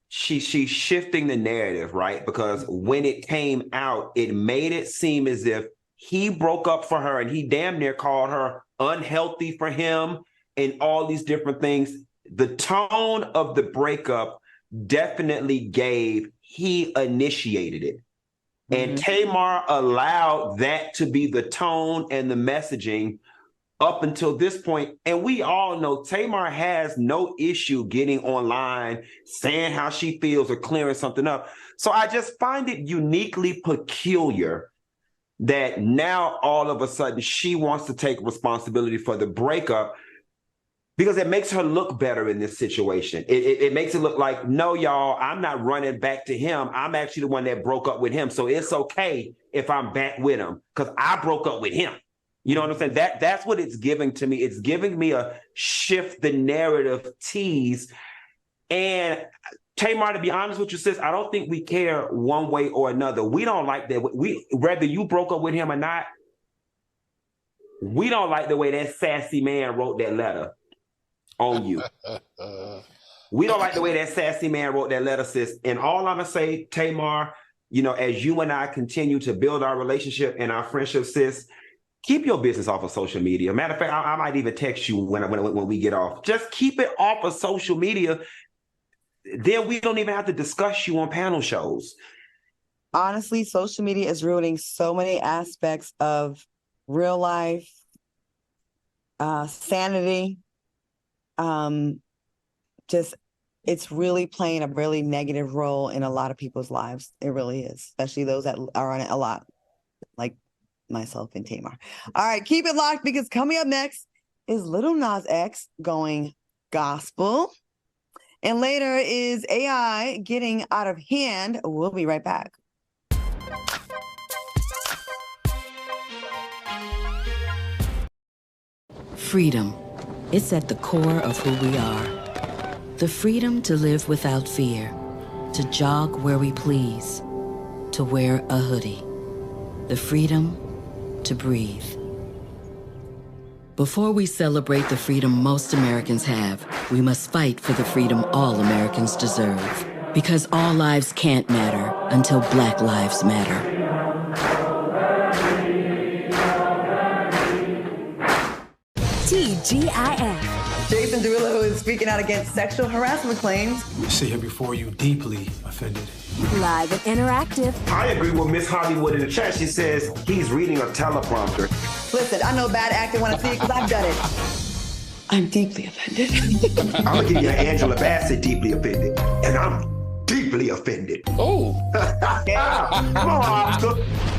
She's shifting the narrative, right? Because when it came out, it made it seem as if he broke up for her and he damn near called her unhealthy for him and all these different things. The tone of the breakup definitely gave he initiated it. And Tamar allowed that to be the tone and the messaging up until this point. And we all know Tamar has no issue getting online, saying how she feels or clearing something up. So I just find it uniquely peculiar that now all of a sudden she wants to take responsibility for the breakup because it makes her look better in this situation. It makes it look like, no, y'all, I'm not running back to him. I'm actually the one that broke up with him. So it's okay if I'm back with him because I broke up with him. You know what I'm saying? That's what it's giving to me. It's giving me a shift the narrative tease. And Tamar, to be honest with you, sis, I don't think we care one way or another. We don't like that. Whether you broke up with him or not, we don't like the way that sassy man wrote that letter on you. We don't like the way that sassy man wrote that letter, sis. And all I'm going to say, Tamar, you know, as you and I continue to build our relationship and our friendship, sis, keep your business off of social media. Matter of fact, I might even text you when we get off. Just keep it off of social media. Then we don't even have to discuss you on panel shows. Honestly, social media is ruining so many aspects of real life, sanity. It's really playing a really negative role in a lot of people's lives. It really is, especially those that are on it a lot, like myself and Tamar. All right, keep it locked, because coming up next is Lil Nas X going gospel. And later is AI getting out of hand. We'll be right back. Freedom. It's at the core of who we are. The freedom to live without fear, to jog where we please, to wear a hoodie. The freedom to breathe. Before we celebrate the freedom most Americans have, we must fight for the freedom all Americans deserve. Because all lives can't matter until Black lives matter. TGIF. Jason Derulo is speaking out against sexual harassment claims. See here before you, deeply offended. Live and interactive. I agree with Miss Hollywood in the chat. She says he's reading a teleprompter. Listen, I know bad acting when I see it because I've done it. I'm deeply offended. I'm going to give you an Angela Bassett deeply offended. And I'm deeply offended. Oh. Yeah. Come on, Oscar.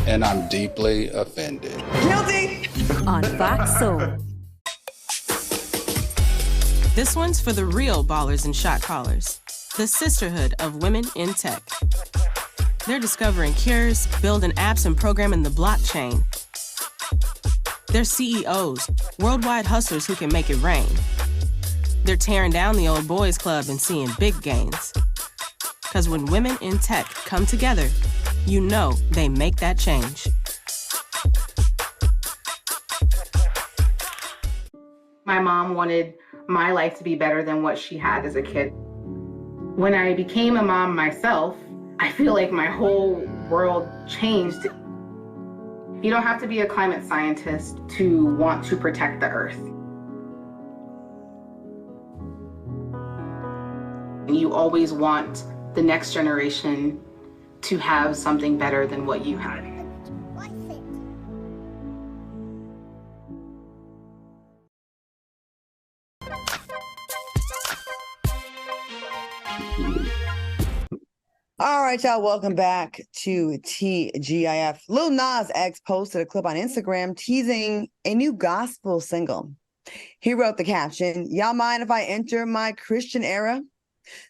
And I'm deeply offended. Guilty. On Fox Soul. This one's for the real ballers and shot callers, the sisterhood of women in tech. They're discovering cures, building apps, and programming the blockchain. They're CEOs, worldwide hustlers who can make it rain. They're tearing down the old boys club and seeing big gains. Because when women in tech come together, you know they make that change. My mom wanted my life to be better than what she had as a kid. When I became a mom myself, I feel like my whole world changed. You don't have to be a climate scientist to want to protect the earth. You always want the next generation to have something better than what you had. All right, y'all, welcome back to TGIF. Lil Nas X posted a clip on Instagram teasing a new gospel single. He wrote the caption, "Y'all mind if I enter my Christian era?"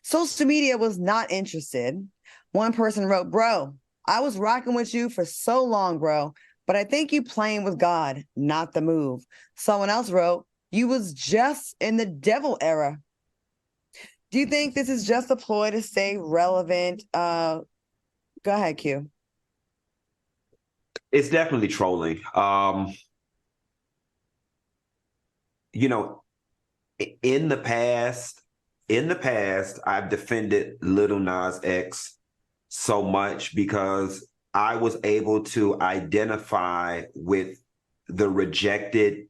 Social media was not interested. One person wrote, "Bro, I was rocking with you for so long, bro, but I think you playing with God, not the move." Someone else wrote, "You was just in the devil era." Do you think this is just a ploy to stay relevant? Go ahead, Q. It's definitely trolling. You know, in the past, I've defended Lil Nas X so much because I was able to identify with the rejected,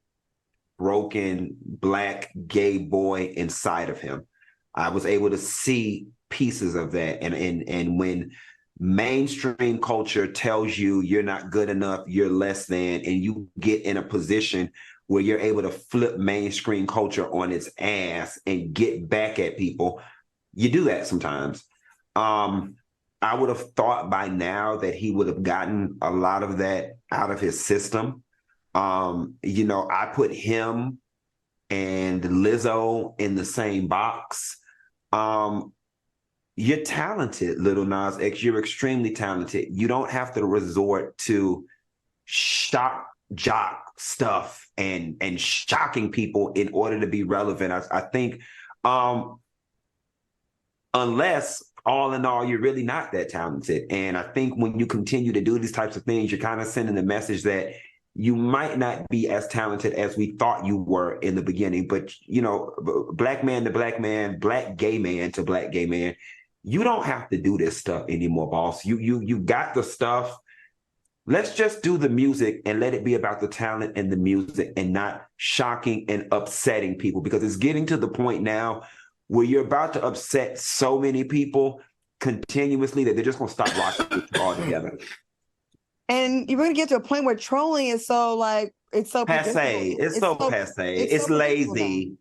broken, Black gay boy inside of him. I was able to see pieces of that. And when mainstream culture tells you you're not good enough, you're less than, and you get in a position where you're able to flip mainstream culture on its ass and get back at people, you do that sometimes. I would have thought by now that he would have gotten a lot of that out of his system. You know, I put him and Lizzo in the same box. You're talented, Lil Nas X. You're extremely talented. You don't have to resort to shock jock stuff and shocking people in order to be relevant. I think unless all in all, you're really not that talented. And I think when you continue to do these types of things, you're kind of sending the message that you might not be as talented as we thought you were in the beginning. But, you know, black man to black man, black gay man to black gay man, you don't have to do this stuff anymore, boss. You got the stuff. Let's just do the music and let it be about the talent and the music and not shocking and upsetting people, because it's getting to the point now where you're about to upset so many people continuously that they're just going to stop rocking altogether. And you're going to get to a point where trolling is so like, it's so passe. It's so passe. It's so lazy.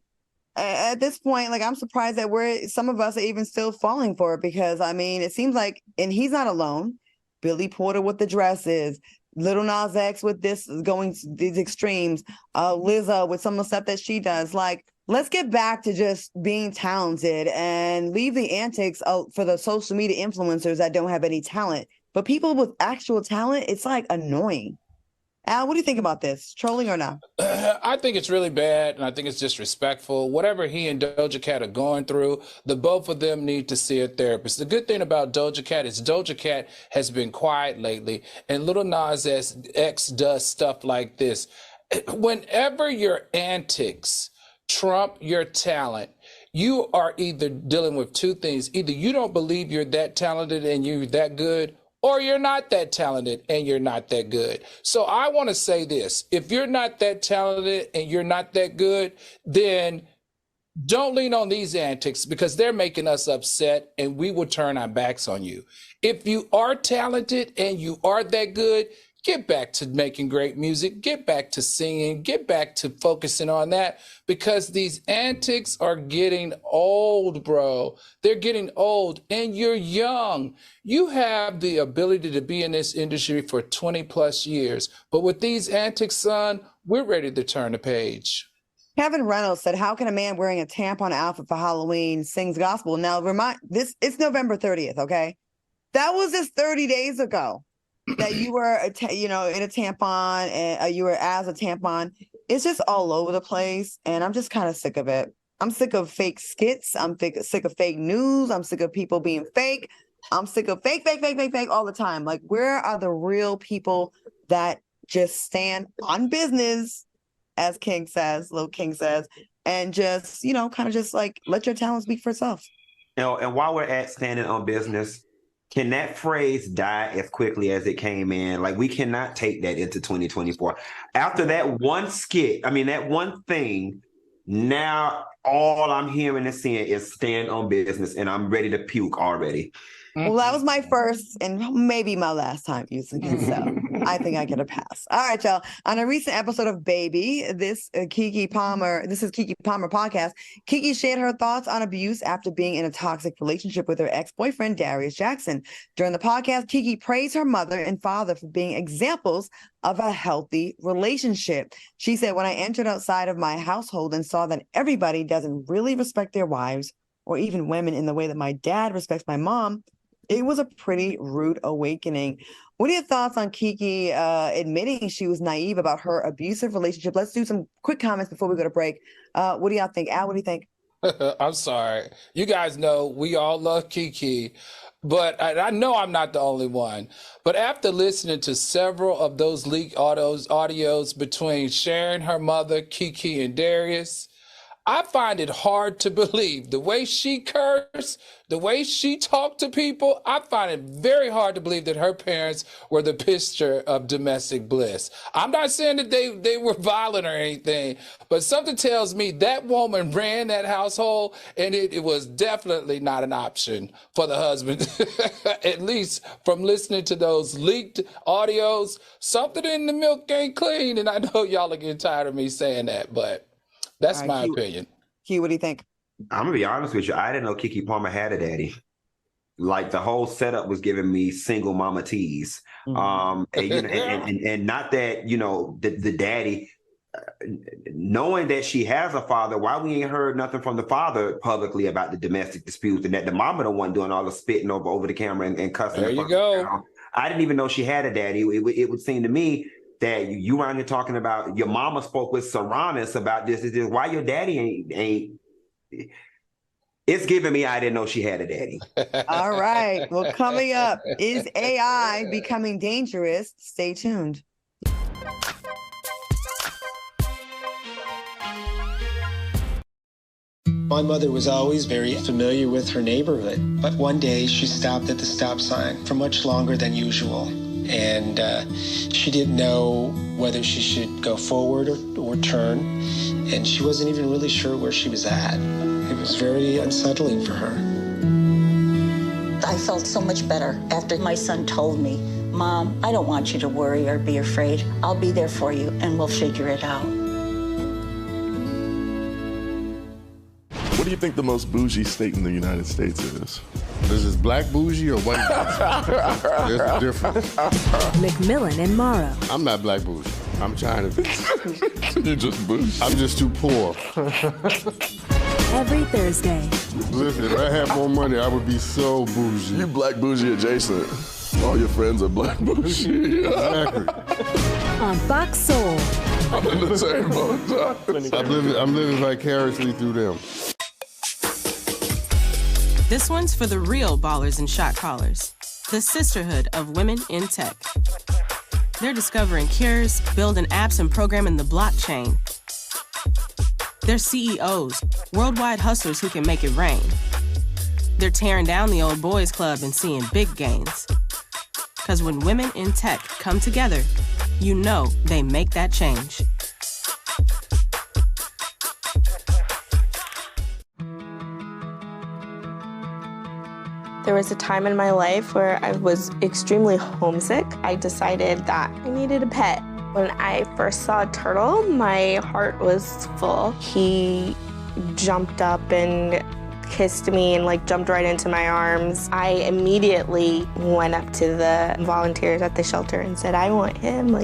At this point, like, I'm surprised that some of us are even still falling for it, because I mean, it seems like, and he's not alone. Billy Porter with the dresses, Lil Nas X with this going to these extremes, Lizzo with some of the stuff that she does. Like, let's get back to just being talented and leave the antics for the social media influencers that don't have any talent. But people with actual talent, it's like annoying. Al, what do you think about this? Trolling or not? I think it's really bad, and I think it's disrespectful. Whatever he and Doja Cat are going through, the both of them need to see a therapist. The good thing about Doja Cat is Doja Cat has been quiet lately, and Lil Nas X does stuff like this. Whenever your antics trump your talent, you are either dealing with two things. Either you don't believe you're that talented and you're that good, or you're not that talented and you're not that good. So I want to say this. If you're not that talented and you're not that good, then don't lean on these antics, because they're making us upset and we will turn our backs on you. If you are talented and you are that good, get back to making great music, get back to singing, get back to focusing on that, because these antics are getting old, bro. They're getting old, and you're young. You have the ability to be in this industry for 20 plus years. But with these antics, son, we're ready to turn the page. Kevin Reynolds said, how can a man wearing a tampon outfit for Halloween sings gospel? Now, it's November 30th, okay? That was just 30 days ago. That you were, in a tampon, and you were as a tampon. It's just all over the place, and I'm just kind of sick of it. I'm sick of fake skits. I'm sick of fake news. I'm sick of people being fake. I'm sick of fake all the time. Like, where are the real people that just stand on business, as Lil King says, and just, kind of just like let your talent speak for itself? And while we're at standing on business, can that phrase die as quickly as it came in? Like, we cannot take that into 2024. After that one skit, that one thing, now all I'm hearing and seeing is stand on business, and I'm ready to puke already. Well, that was my first and maybe my last time using it, so I think I get a pass. All right, y'all. On a recent episode of Baby, this is Kiki Palmer podcast, Kiki shared her thoughts on abuse after being in a toxic relationship with her ex-boyfriend, Darius Jackson. During the podcast, Kiki praised her mother and father for being examples of a healthy relationship. She said, when I entered outside of my household and saw that everybody doesn't really respect their wives or even women in the way that my dad respects my mom, it was a pretty rude awakening. What are your thoughts on Kiki admitting she was naive about her abusive relationship? Let's do some quick comments before we go to break. What do y'all think? Al, what do you think? I'm sorry. You guys know we all love Kiki, but I know I'm not the only one. But after listening to several of those leaked audios between Sharon, her mother, Kiki, and Darius, I find it hard to believe the way she cursed, the way she talked to people. I find it very hard to believe that her parents were the picture of domestic bliss. I'm not saying that they were violent or anything, but something tells me that woman ran that household, and it was definitely not an option for the husband. At least from listening to those leaked audios, something in the milk ain't clean. And I know y'all are getting tired of me saying that, but that's my opinion. Q, what do you think? I'm gonna be honest with you. I didn't know Kiki Palmer had a daddy. Like, the whole setup was giving me single mama tease. And not that, the daddy, knowing that she has a father, why we ain't heard nothing from the father publicly about the domestic disputes, and that the mama the one doing all the spitting over the camera and cussing. There you go. I didn't even know she had a daddy. It would seem to me that you around here talking about your mama spoke with Serranis about this. Is this why your daddy ain't? It's giving me I didn't know she had a daddy. All right. Well, coming up, is AI becoming dangerous? Stay tuned. My mother was always very familiar with her neighborhood, but one day she stopped at the stop sign for much longer than usual, and she didn't know whether she should go forward or turn, and she wasn't even really sure where she was at. It was very unsettling for her. I felt so much better after my son told me, "Mom, I don't want you to worry or be afraid. I'll be there for you and we'll figure it out." What do you think the most bougie state in the United States is? This is black bougie or white bougie? There's a difference. McMillan and Morrow. I'm not black bougie. I'm trying to be. You just bougie. I'm just too poor. Every Thursday. Listen, if I had more money, I would be so bougie. You black bougie adjacent. All your friends are black bougie. Exactly. On Fox Soul. I'm in the same boat. I'm living vicariously through them. This one's for the real ballers and shot callers, the sisterhood of women in tech. They're discovering cures, building apps, and programming the blockchain. They're CEOs, worldwide hustlers who can make it rain. They're tearing down the old boys club and seeing big gains. Because when women in tech come together, you know they make that change. There was a time in my life where I was extremely homesick. I decided that I needed a pet. When I first saw a turtle, my heart was full. He jumped up and kissed me and jumped right into my arms. I immediately went up to the volunteers at the shelter and said, "I want him.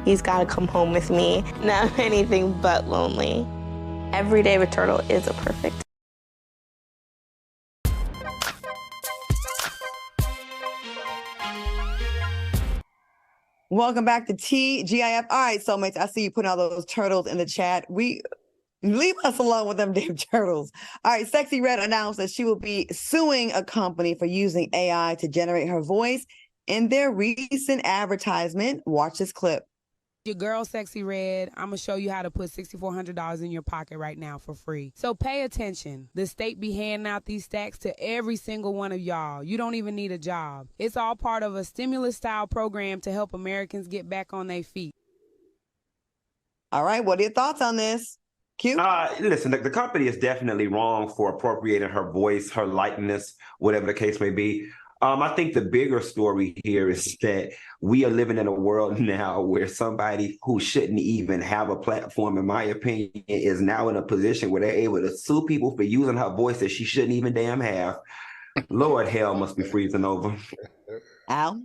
He's got to come home with me." Now I'm anything but lonely. Every day with turtle is a perfect. Welcome back to TGIF. All right, soulmates, I see you putting all those turtles in the chat. Leave us alone with them damn turtles. All right, Sexy Red announced that she will be suing a company for using AI to generate her voice in their recent advertisement. Watch this clip. Your girl, Sexy Red, I'm going to show you how to put $6,400 in your pocket right now for free. So pay attention. The state be handing out these stacks to every single one of y'all. You don't even need a job. It's all part of a stimulus-style program to help Americans get back on their feet. All right, what are your thoughts on this? Q? Listen, the company is definitely wrong for appropriating her voice, her likeness, whatever the case may be. I think the bigger story here is that we are living in a world now where somebody who shouldn't even have a platform, in my opinion, is now in a position where they're able to sue people for using her voice that she shouldn't even damn have. Lord, hell must be freezing over. Al?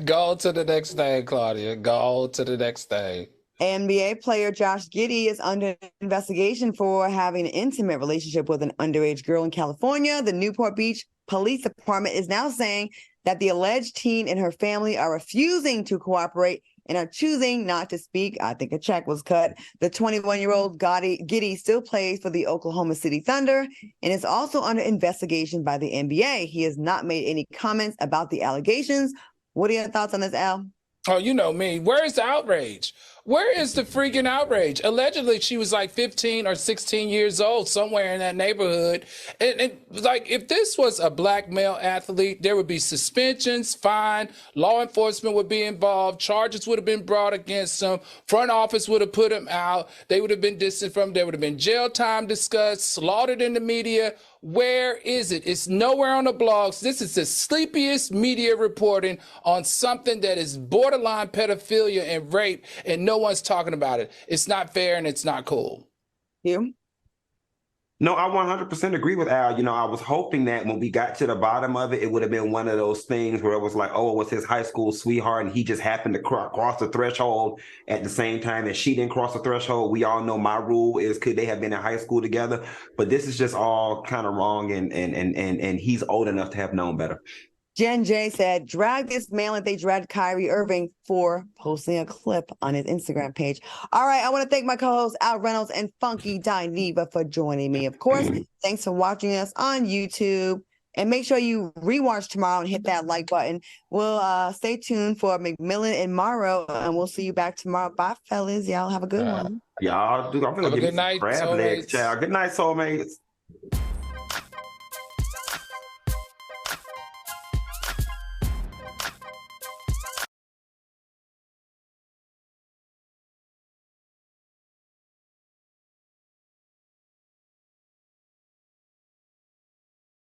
Go to the next thing, Claudia. Go to the next thing. NBA player Josh Giddy is under investigation for having an intimate relationship with an underage girl in California. The Newport Beach Police Department is now saying that the alleged teen and her family are refusing to cooperate and are choosing not to speak. I think a check was cut. The 21-year-old Giddy still plays for the Oklahoma City Thunder and is also under investigation by the NBA. He has not made any comments about the allegations. What are your thoughts on this, Al? Oh, you know me. Where is the outrage? Where is the freaking outrage? Allegedly, she was 15 or 16 years old, somewhere in that neighborhood. And if this was a black male athlete, there would be suspensions, fine, law enforcement would be involved, charges would have been brought against them, front office would have put him out, they would have been distanced from, there would have been jail time discussed, slaughtered in the media. Where is it? It's nowhere on the blogs. This is the sleepiest media reporting on something that is borderline pedophilia and rape, and no one's talking about it. It's not fair and it's not cool. You? No, I 100% agree with Al. I was hoping that when we got to the bottom of it, it would have been one of those things where it was like, oh, it was his high school sweetheart and he just happened to cross the threshold at the same time as she didn't cross the threshold. We all know my rule is, could they have been in high school together? But this is just all kind of wrong, and he's old enough to have known better. Jen J said, drag this man like they dragged Kyrie Irving for posting a clip on his Instagram page. All right, I want to thank my co-hosts Al Reynolds and Funky Dineva for joining me. Of course, thanks for watching us on YouTube. And make sure you rewatch tomorrow and hit that like button. We'll stay tuned for McMillan and Morrow, and we'll see you back tomorrow. Bye, fellas. Y'all have a good one. Y'all do. I'm gonna Have a give good you night, crab legs, soulmates. child. Good night, soulmates.